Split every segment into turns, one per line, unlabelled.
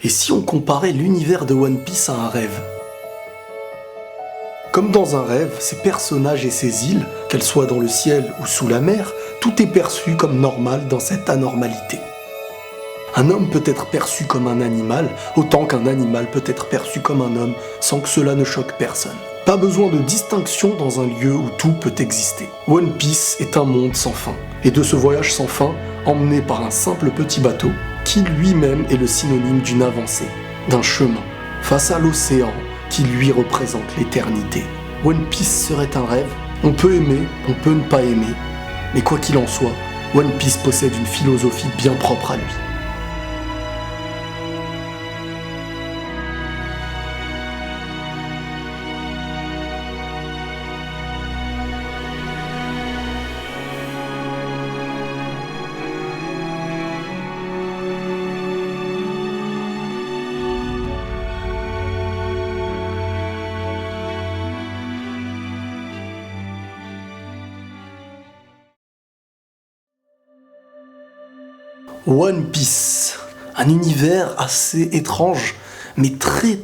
Et si on comparait l'univers de One Piece à un rêve ? Comme dans un rêve, ces personnages et ces îles, qu'elles soient dans le ciel ou sous la mer, tout est perçu comme normal dans cette anormalité. Un homme peut être perçu comme un animal, autant qu'un animal peut être perçu comme un homme, sans que cela ne choque personne. Pas besoin de distinction dans un lieu où tout peut exister. One Piece est un monde sans fin, et de ce voyage sans fin, emmené par un simple petit bateau, qui lui-même est le synonyme d'une avancée, d'un chemin, face à l'océan qui lui représente l'éternité. One Piece serait un rêve, on peut aimer, on peut ne pas aimer, mais quoi qu'il en soit, One Piece possède une philosophie bien propre à lui. One Piece, un univers assez étrange, mais très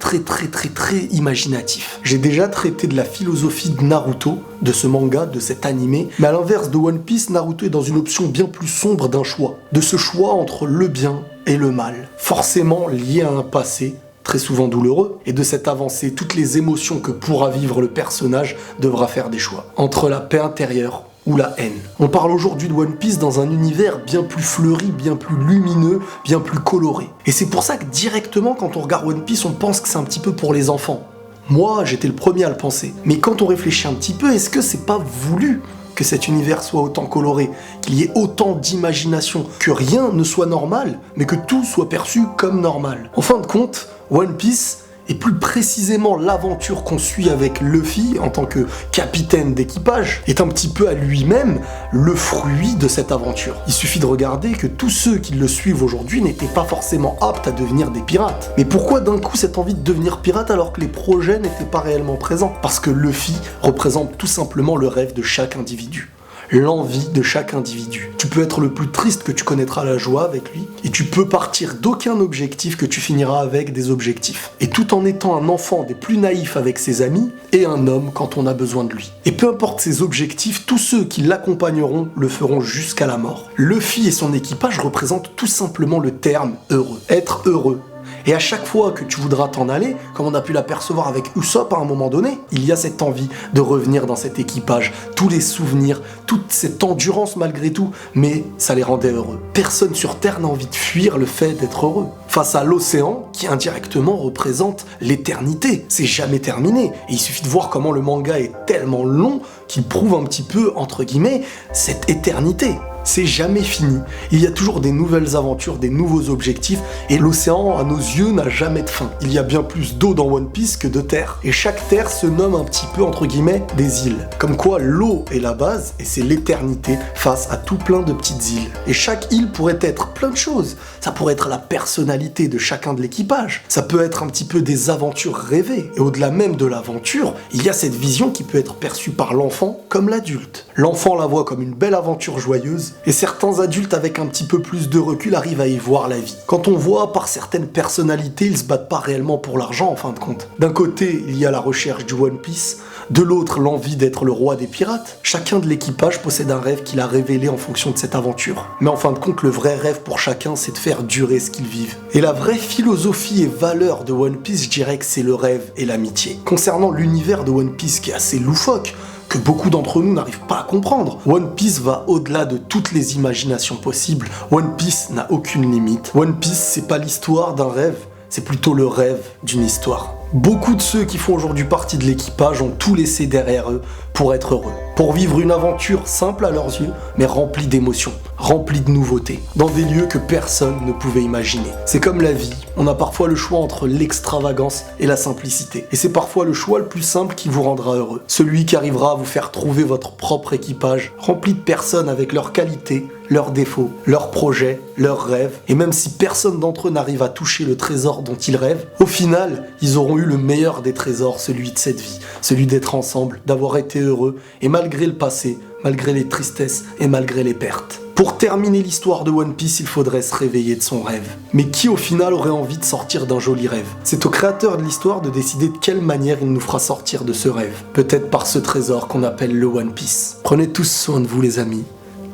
imaginatif. J'ai déjà traité de la philosophie de Naruto, de ce manga, de cet animé, mais à l'inverse de One Piece, Naruto est dans une option bien plus sombre d'un choix, de ce choix entre le bien et le mal, forcément lié à un passé très souvent douloureux, et de cette avancée, toutes les émotions que pourra vivre le personnage devra faire des choix, entre la paix intérieure ou la haine. On parle aujourd'hui de One Piece dans un univers bien plus fleuri, bien plus lumineux, bien plus coloré. Et c'est pour ça que directement quand on regarde One Piece, on pense que c'est un petit peu pour les enfants. Moi, j'étais le premier à le penser. Mais quand on réfléchit un petit peu, est-ce que c'est pas voulu que cet univers soit autant coloré, qu'il y ait autant d'imagination, que rien ne soit normal, mais que tout soit perçu comme normal? En fin de compte, One Piece, et plus précisément l'aventure qu'on suit avec Luffy en tant que capitaine d'équipage, est un petit peu à lui-même le fruit de cette aventure. Il suffit de regarder que tous ceux qui le suivent aujourd'hui n'étaient pas forcément aptes à devenir des pirates. Mais pourquoi d'un coup cette envie de devenir pirate alors que les projets n'étaient pas réellement présents? Parce que Luffy représente tout simplement le rêve de chaque individu. L'envie de chaque individu. Tu peux être le plus triste que tu connaîtras la joie avec lui, et tu peux partir d'aucun objectif que tu finiras avec des objectifs. Et tout en étant un enfant des plus naïfs avec ses amis, et un homme quand on a besoin de lui. Et peu importe ses objectifs, tous ceux qui l'accompagneront le feront jusqu'à la mort. Luffy et son équipage représentent tout simplement le terme heureux. Être heureux. Et à chaque fois que tu voudras t'en aller, comme on a pu l'apercevoir avec Usopp à un moment donné, il y a cette envie de revenir dans cet équipage, tous les souvenirs, toute cette endurance malgré tout, mais ça les rendait heureux. Personne sur Terre n'a envie de fuir le fait d'être heureux. Face à l'océan, qui indirectement représente l'éternité, c'est jamais terminé. Et il suffit de voir comment le manga est tellement long qu'il prouve un petit peu, entre guillemets, cette éternité. C'est jamais fini. Il y a toujours des nouvelles aventures, des nouveaux objectifs, et l'océan, à nos yeux, n'a jamais de fin. Il y a bien plus d'eau dans One Piece que de terre. Et chaque terre se nomme un petit peu, entre guillemets, des îles. Comme quoi, l'eau est la base, et c'est l'éternité face à tout plein de petites îles. Et chaque île pourrait être plein de choses. Ça pourrait être la personnalité de chacun de l'équipage. Ça peut être un petit peu des aventures rêvées. Et au-delà même de l'aventure, il y a cette vision qui peut être perçue par l'enfant comme l'adulte. L'enfant la voit comme une belle aventure joyeuse, et certains adultes avec un petit peu plus de recul arrivent à y voir la vie. Quand on voit par certaines personnalités, ils se battent pas réellement pour l'argent en fin de compte. D'un côté, il y a la recherche du One Piece, de l'autre, l'envie d'être le roi des pirates. Chacun de l'équipage possède un rêve qu'il a révélé en fonction de cette aventure. Mais en fin de compte, le vrai rêve pour chacun, c'est de faire durer ce qu'ils vivent. Et la vraie philosophie et valeur de One Piece, je dirais que c'est le rêve et l'amitié. Concernant l'univers de One Piece qui est assez loufoque, que beaucoup d'entre nous n'arrivent pas à comprendre. One Piece va au-delà de toutes les imaginations possibles. One Piece n'a aucune limite. One Piece, c'est pas l'histoire d'un rêve, c'est plutôt le rêve d'une histoire. Beaucoup de ceux qui font aujourd'hui partie de l'équipage ont tout laissé derrière eux pour être heureux. Pour vivre une aventure simple à leurs yeux, mais remplie d'émotions, remplie de nouveautés, dans des lieux que personne ne pouvait imaginer. C'est comme la vie, on a parfois le choix entre l'extravagance et la simplicité. Et c'est parfois le choix le plus simple qui vous rendra heureux. Celui qui arrivera à vous faire trouver votre propre équipage, rempli de personnes avec leurs qualités, leurs défauts, leurs projets, leurs rêves. Et même si personne d'entre eux n'arrive à toucher le trésor dont ils rêvent, au final, ils auront eu le meilleur des trésors, celui de cette vie, celui d'être ensemble, d'avoir été heureux, et malgré le passé, malgré les tristesses et malgré les pertes. Pour terminer l'histoire de One Piece, il faudrait se réveiller de son rêve. Mais qui au final aurait envie de sortir d'un joli rêve? C'est au créateur de l'histoire de décider de quelle manière il nous fera sortir de ce rêve. Peut-être par ce trésor qu'on appelle le One Piece. Prenez tous soin de vous les amis,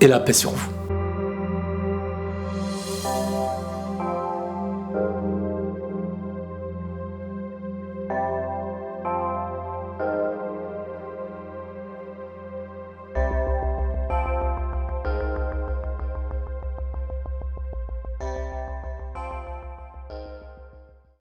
et la paix sur vous.